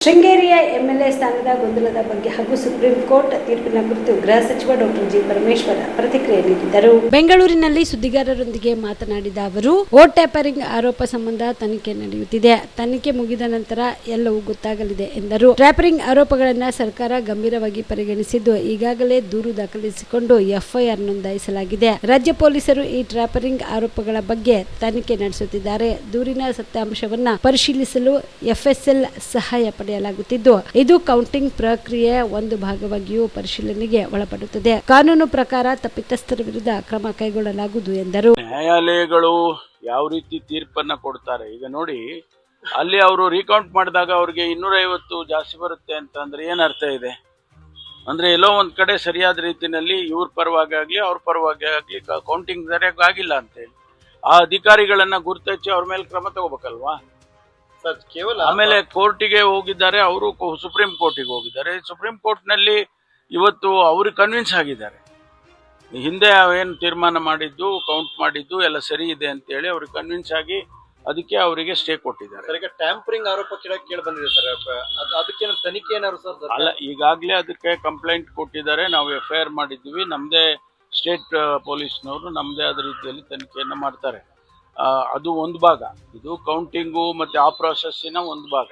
ಶೃಂಗೇರಿಯ MLA ಸ್ಥಾನದ ಗೊಂದಲದ ಬಗ್ಗೆ ಹಾಗೂ ಸುಪ್ರೀಂ ಕೋರ್ಟ್ ತೀರ್ಪಿನ ಕುರಿತು ಗೃಹ ಸಚಿವ ಡಾಕ್ಟರ್ ಜಿ ಪರಮೇಶ್ವರ್ ಪ್ರತಿಕ್ರಿಯೆ ನೀಡಿದರು. ಬೆಂಗಳೂರಿನಲ್ಲಿ ಸುದ್ದಿಗಾರರೊಂದಿಗೆ ಮಾತನಾಡಿದ ಅವರು, ವೋಟ್ ಟ್ಯಾಪರಿಂಗ್ ಆರೋಪ ಸಂಬಂಧ ತನಿಖೆ ನಡೆಯುತ್ತಿದೆ. ತನಿಖೆ ಮುಗಿದ ನಂತರ ಎಲ್ಲವೂ ಗೊತ್ತಾಗಲಿದೆ ಎಂದರು. ಟ್ಯಾಪರಿಂಗ್ ಆರೋಪಗಳನ್ನು ಸರ್ಕಾರ ಗಂಭೀರವಾಗಿ ಪರಿಗಣಿಸಿದ್ದು, ಈಗಾಗಲೇ ದೂರು ದಾಖಲಿಸಿಕೊಂಡು ಎಫ್ಐಆರ್ ನೋಂದಾಯಿಸಲಾಗಿದೆ. ರಾಜ್ಯ ಪೊಲೀಸರು ಈ ಟ್ಯಾಪರಿಂಗ್ ಆರೋಪಗಳ ಬಗ್ಗೆ ತನಿಖೆ ನಡೆಸುತ್ತಿದ್ದಾರೆ. ದೂರಿನ ಸತ್ಯಾಂಶವನ್ನು ಪರಿಶೀಲಿಸಲು ಎಫ್ಎಸ್ಎಲ್ ಸಹಾಯ ಪಡೆಯಲಾಗುತ್ತಿದ್ದು, ಇದು ಕೌಂಟಿಂಗ್ ಪ್ರಕ್ರಿಯೆಯ ಒಂದು ಭಾಗವಾಗಿಯೂ ಪರಿಶೀಲನೆಗೆ ಒಳಪಡುತ್ತದೆ. ಕಾನೂನು ಪ್ರಕಾರ ತಪ್ಪಿತಸ್ಥರ ವಿರುದ್ಧ ಕ್ರಮ ಕೈಗೊಳ್ಳಲಾಗುವುದು ಎಂದರು. ನ್ಯಾಯಾಲಯಗಳು ಯಾವ ರೀತಿ ತೀರ್ಪನ್ನ ಕೊಡ್ತಾರೆ, ಈಗ ನೋಡಿ, ಅಲ್ಲಿ ಅವರು ರೀಕೌಂಟ್ ಮಾಡಿದಾಗ ಅವ್ರಿಗೆ 250 ಜಾಸ್ತಿ ಬರುತ್ತೆ ಅಂತಂದ್ರೆ ಏನ್ ಅರ್ಥ ಇದೆ ಅಂದ್ರೆ, ಎಲ್ಲೋ ಒಂದ್ ಕಡೆ ಸರಿಯಾದ ರೀತಿಯಲ್ಲಿ ಇವ್ರ ಪರವಾಗಿ ಆಗ್ಲಿ ಅವ್ರ ಪರವಾಗಿ ಆಗ್ಲಿ ಕೌಂಟಿಂಗ್ ಸರಿಯಾಗಿ ಆಗಿಲ್ಲ ಅಂತೇಳಿ ಆ ಅಧಿಕಾರಿಗಳನ್ನ ಗುರುತಿಸಿ ಅವ್ರ ಮೇಲೆ ಕ್ರಮ ತಗೋಬೇಕಲ್ವಾ. ಆಮೇಲೆ ಕೋರ್ಟಿಗೆ ಹೋಗಿದ್ದಾರೆ, ಅವರು ಸುಪ್ರೀಂ ಕೋರ್ಟಿಗೆ ಹೋಗಿದ್ದಾರೆ. ಸುಪ್ರೀಂ ಕೋರ್ಟ್ ನಲ್ಲಿ ಇವತ್ತು ಅವ್ರಿಗೆ ಕನ್ವಿನ್ಸ್ ಆಗಿದ್ದಾರೆ. ಹಿಂದೆ ಏನು ತೀರ್ಮಾನ ಮಾಡಿದ್ದು, ಕೌಂಟ್ ಮಾಡಿದ್ದು ಎಲ್ಲ ಸರಿ ಇದೆ ಅಂತ ಹೇಳಿ ಅವ್ರಿಗೆ ಕನ್ವಿನ್ಸ್ ಆಗಿ ಅದಕ್ಕೆ ಅವರಿಗೆ ಸ್ಟೇ ಕೊಟ್ಟಿದ್ದಾರೆ. ಸರ್, ಈಗ ಟ್ಯಾಂಪರಿಂಗ್ ಆರೋಪ ಕೇಳಿ ಬಂದಿದೆ ಸರ್, ಅದಕ್ಕೆ ತನಿಖೆ ಏನಾದ್ರು ಸರ್? ಅಲ್ಲ, ಈಗಾಗಲೇ ಅದಕ್ಕೆ ಕಂಪ್ಲೇಂಟ್ ಕೊಟ್ಟಿದ್ದಾರೆ. ನಾವು ಎಫ್ಐಆರ್ ಮಾಡಿದ್ವಿ. ನಮ್ದೇ ಸ್ಟೇಟ್ ಪೊಲೀಸ್ನವರು ನಮ್ದೇ ಆದ ರೀತಿಯಲ್ಲಿ ತನಿಖೆಯನ್ನು ಮಾಡ್ತಾರೆ. ಅದು ಒಂದು ಭಾಗ. ಇದು ಕೌಂಟಿಂಗು ಮತ್ತೆ ಆ ಪ್ರಾಸೆಸ್ಸಿನ ಒಂದು ಭಾಗ.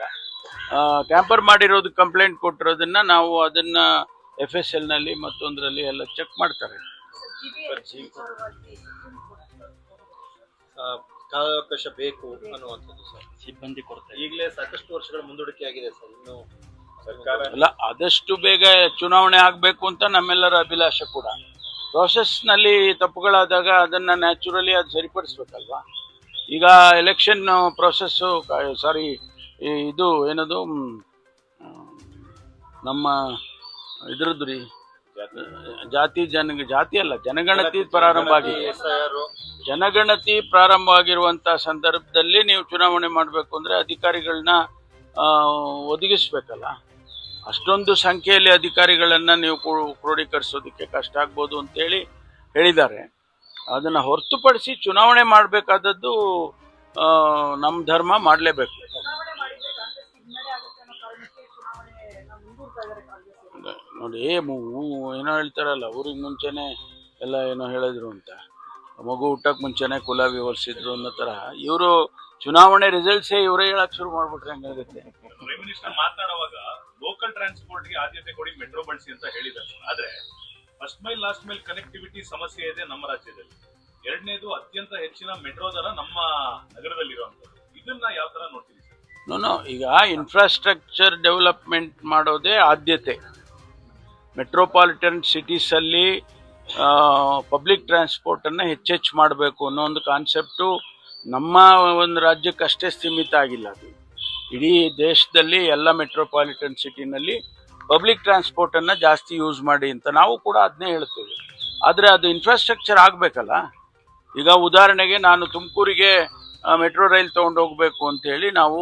ಟ್ಯಾಂಪರ್ ಮಾಡಿರೋದು ಕಂಪ್ಲೇಂಟ್ ಕೊಟ್ಟಿರೋದನ್ನ ನಾವು ಅದನ್ನ FSL ನಲ್ಲಿ ಮತ್ತೊಂದರಲ್ಲಿ ಎಲ್ಲ ಚೆಕ್ ಮಾಡ್ತಾರೆ. ಕಾಲಾವಕಾಶ ಬೇಕು ಅನ್ನುವಂಥದ್ದು ಸರ್, ಸಿಬ್ಬಂದಿ ಕೊರತೆ ಈಗಲೇ ಸಾಕಷ್ಟು ವರ್ಷಗಳ ಮುಂದೂಡಿಕೆ ಆಗಿದೆ ಸರ್. ಇನ್ನು ಸರ್ಕಾರ ಅಲ್ಲ, ಆದಷ್ಟು ಬೇಗ ಚುನಾವಣೆ ಆಗಬೇಕು ಅಂತ ನಮ್ಮೆಲ್ಲರ ಅಭಿಲಾಷೆ ಕೂಡ. ಪ್ರಾಸೆಸ್ನಲ್ಲಿ ತಪ್ಪುಗಳಾದಾಗ ಅದನ್ನ ನ್ಯಾಚುರಲಿ ಅದು ಸರಿಪಡಿಸ್ಬೇಕಲ್ವಾ. ಈಗ ಎಲೆಕ್ಷನ್ ಪ್ರೊಸೆಸ್ಸು ಇದು ಏನದು ನಮ್ಮ ಇದ್ರದ್ದು ರೀ, ಜನಗಣತಿ ಪ್ರಾರಂಭ ಆಗಿದೆ. ಜನಗಣತಿ ಪ್ರಾರಂಭ ಆಗಿರುವಂತ ಸಂದರ್ಭದಲ್ಲಿ ನೀವು ಚುನಾವಣೆ ಮಾಡಬೇಕು ಅಂದ್ರೆ ಅಧಿಕಾರಿಗಳನ್ನ ಒದಗಿಸ್ಬೇಕಲ್ಲ. ಅಷ್ಟೊಂದು ಸಂಖ್ಯೆಯಲ್ಲಿ ಅಧಿಕಾರಿಗಳನ್ನ ನೀವು ಕ್ರೋಢೀಕರಿಸೋದಕ್ಕೆ ಕಷ್ಟ ಆಗ್ಬೋದು ಅಂತೇಳಿ ಹೇಳಿದ್ದಾರೆ. ಅದನ್ನ ಹೊರತುಪಡಿಸಿ ಚುನಾವಣೆ ಮಾಡಬೇಕಾದದ್ದು ನಮ್ಮ ಧರ್ಮ, ಮಾಡಲೇಬೇಕು. ನೋಡಿ, ಏನೋ ಹೇಳ್ತಾರಲ್ಲ, ಊರಿಗೆ ಮುಂಚೆನೆ ಎಲ್ಲ ಏನೋ ಹೇಳಿದ್ರು ಅಂತ, ಮಗು ಹುಟ್ಟಕ್ ಮುಂಚೆನೆ ಕುಲ ವಿವರಿಸಿದ್ರು ಅನ್ನೋ ತರ ಇವರು ಚುನಾವಣೆ ರಿಸಲ್ಟ್ಸೇ ಇವರೇ ಹೇಳಕ್ ಶುರು ಮಾಡ್ಬಿಟ್ರೆ ಹೆಂಗಾಗುತ್ತೆ. ಪ್ರೈಮ್ ಮಿನಿಸ್ಟರ್ ಮಾತನಾಡುವಾಗ ಲೋಕಲ್ ಟ್ರಾನ್ಸ್ಪೋರ್ಟ್ ಗೆ ಆದ್ಯತೆ ಕೊಡಿ, ಮೆಟ್ರೋ ಬಳಸಿ ಅಂತ ಹೇಳಿದ್ದಾರೆ. ಆದ್ರೆ first mile last mile connectivity ಸಮಸ್ಯೆ ಇದೆ ನಮ್ಮ ರಾಜ್ಯದಲ್ಲಿ. ಎರಡನೇದು, ಅತ್ಯಂತ ಹೆಚ್ಚಿನ ಮೆಟ್ರೋ ದರ ನಮ್ಮ ನಗರದಲ್ಲಿರುವಂತದ್ದು. ಇದನ್ನ ಯಾವ ತರ ನೋಡ್ತೀವಿ ಸರ್? ಈಗ ಇನ್ಫ್ರಾಸ್ಟ್ರಕ್ಚರ್ ಡೆವಲಪ್ಮೆಂಟ್ ಮಾಡೋದೇ ಆದ್ಯತೆ. ಮೆಟ್ರೋಪಾಲಿಟನ್ ಸಿಟೀಸ್ ಅಲ್ಲಿ ಪಬ್ಲಿಕ್ ಟ್ರಾನ್ಸ್ಪೋರ್ಟ್ ಅನ್ನ ಹೆಚ್ಚೆಚ್ಚು ಮಾಡಬೇಕು ಅನ್ನೋ ಒಂದು ಕಾನ್ಸೆಪ್ಟು ನಮ್ಮ ಒಂದು ರಾಜ್ಯಕ್ಕೆ ಅಷ್ಟೇ ಸೀಮಿತ ಆಗಿಲ್ಲ. ಅದು ಇಡೀ ದೇಶದಲ್ಲಿ ಎಲ್ಲ ಮೆಟ್ರೋಪಾಲಿಟನ್ ಸಿಟಿನಲ್ಲಿ ಪಬ್ಲಿಕ್ ಟ್ರಾನ್ಸ್ಪೋರ್ಟ್ ಅನ್ನ ಜಾಸ್ತಿ ಯೂಸ್ ಮಾಡಿ ಅಂತ ನಾವು ಕೂಡ ಅದನ್ನೇ ಹೇಳ್ತೇವೆ. ಆದರೆ ಅದು ಇನ್ಫ್ರಾಸ್ಟ್ರಕ್ಚರ್ ಆಗಬೇಕಲ್ಲ. ಈಗ ಉದಾಹರಣೆಗೆ ನಾನು ತುಮಕೂರಿಗೆ ಮೆಟ್ರೋ ರೈಲ್ ತೊಗೊಂಡು ಹೋಗಬೇಕು ಅಂತೇಳಿ ನಾವು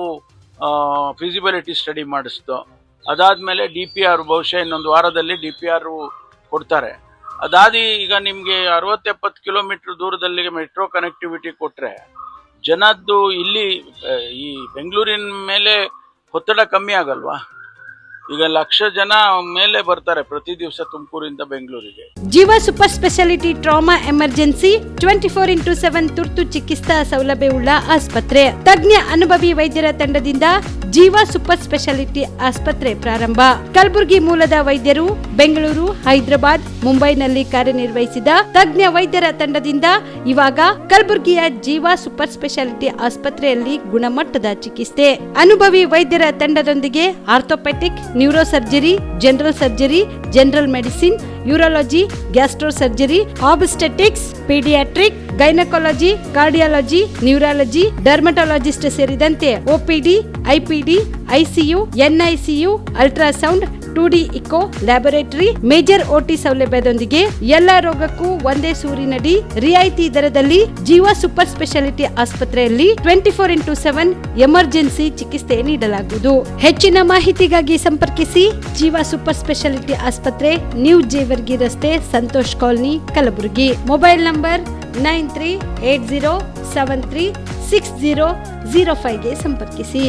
ಫಿಸಿಬಿಲಿಟಿ ಸ್ಟಡಿ ಮಾಡಿಸ್ದೋ. ಅದಾದಮೇಲೆ DPR ಬಹುಶಃ ಇನ್ನೊಂದು ವಾರದಲ್ಲಿ DPR ಕೊಡ್ತಾರೆ. ಅದಾದಿ ಈಗ ನಿಮಗೆ 60-70 ಕಿಲೋಮೀಟರ್ ದೂರದಲ್ಲಿ ಮೆಟ್ರೋ ಕನೆಕ್ಟಿವಿಟಿ ಕೊಟ್ಟರೆ ಜನದ್ದು ಇಲ್ಲಿ ಈ ಬೆಂಗಳೂರಿನ ಮೇಲೆ ಒತ್ತಡ ಕಮ್ಮಿ ಆಗಲ್ವಾ? ಈಗ 1,00,000 ಜನ ಮೇಲೆ ಬರ್ತಾರೆ ಪ್ರತಿ ದಿವಸ ತುಮಕೂರಿಂದ ಬೆಂಗಳೂರಿಗೆ. ಜೀವ super speciality trauma emergency 24x7 ತುರ್ತು ಚಿಕಿತ್ಸಾ ಸೌಲಭ್ಯವುಳ್ಳ ಆಸ್ಪತ್ರೆ. ತಜ್ಞ ಅನುಭವಿ ವೈದ್ಯರ ತಂಡದಿಂದ ಜೀವ ಸೂಪರ್ ಸ್ಪೆಷಾಲಿಟಿ ಆಸ್ಪತ್ರೆ ಪ್ರಾರಂಭ. ಕಲಬುರಗಿ ಮೂಲದ ವೈದ್ಯರು ಬೆಂಗಳೂರು, ಹೈದರಾಬಾದ್, ಮುಂಬೈನಲ್ಲಿ ಕಾರ್ಯನಿರ್ವಹಿಸಿದ ತಜ್ಞ ವೈದ್ಯರ ತಂಡದಿಂದ ಇವಾಗ ಕಲಬುರಗಿಯ ಜೀವ ಸೂಪರ್ ಸ್ಪೆಷಾಲಿಟಿ ಆಸ್ಪತ್ರೆಯಲ್ಲಿ ಗುಣಮಟ್ಟದ ಚಿಕಿತ್ಸೆ. ಅನುಭವಿ ವೈದ್ಯರ ತಂಡದೊಂದಿಗೆ orthopedic, neuro surgery, general surgery, general medicine, urology, gastro surgery, obstetrics, pediatric, gynaecology, cardiology, neurology, dermatologist ಸೇರಿದಂತೆ OPD, IPD, ICU, NICU, ultrasound, 2D echo, laboratory, major OT ಸೌಲಭ್ಯದೊಂದಿಗೆ ಎಲ್ಲ ರೋಗಕ್ಕೂ ಒಂದೇ ಸೂರಿನಡಿ ರಿಯಾಯಿತಿ ದರದಲ್ಲಿ ಜೀವ ಸೂಪರ್ ಸ್ಪೆಷಾಲಿಟಿ ಆಸ್ಪತ್ರೆಯಲ್ಲಿ 24x7 ಎಮರ್ಜೆನ್ಸಿ ಚಿಕಿತ್ಸೆ ನೀಡಲಾಗುವುದು. ಹೆಚ್ಚಿನ ಮಾಹಿತಿಗಾಗಿ ಸಂಪರ್ಕಿಸಿ ಜೀವ ಸೂಪರ್ ಸ್ಪೆಷಾಲಿಟಿ ಆಸ್ಪತ್ರೆ, ನ್ಯೂ ಜೇವರ್ಗಿ ರಸ್ತೆ, Santosh colony, Kalaburagi. Mobile number 9380736005ಗೆ ಸಂಪರ್ಕಿಸಿ.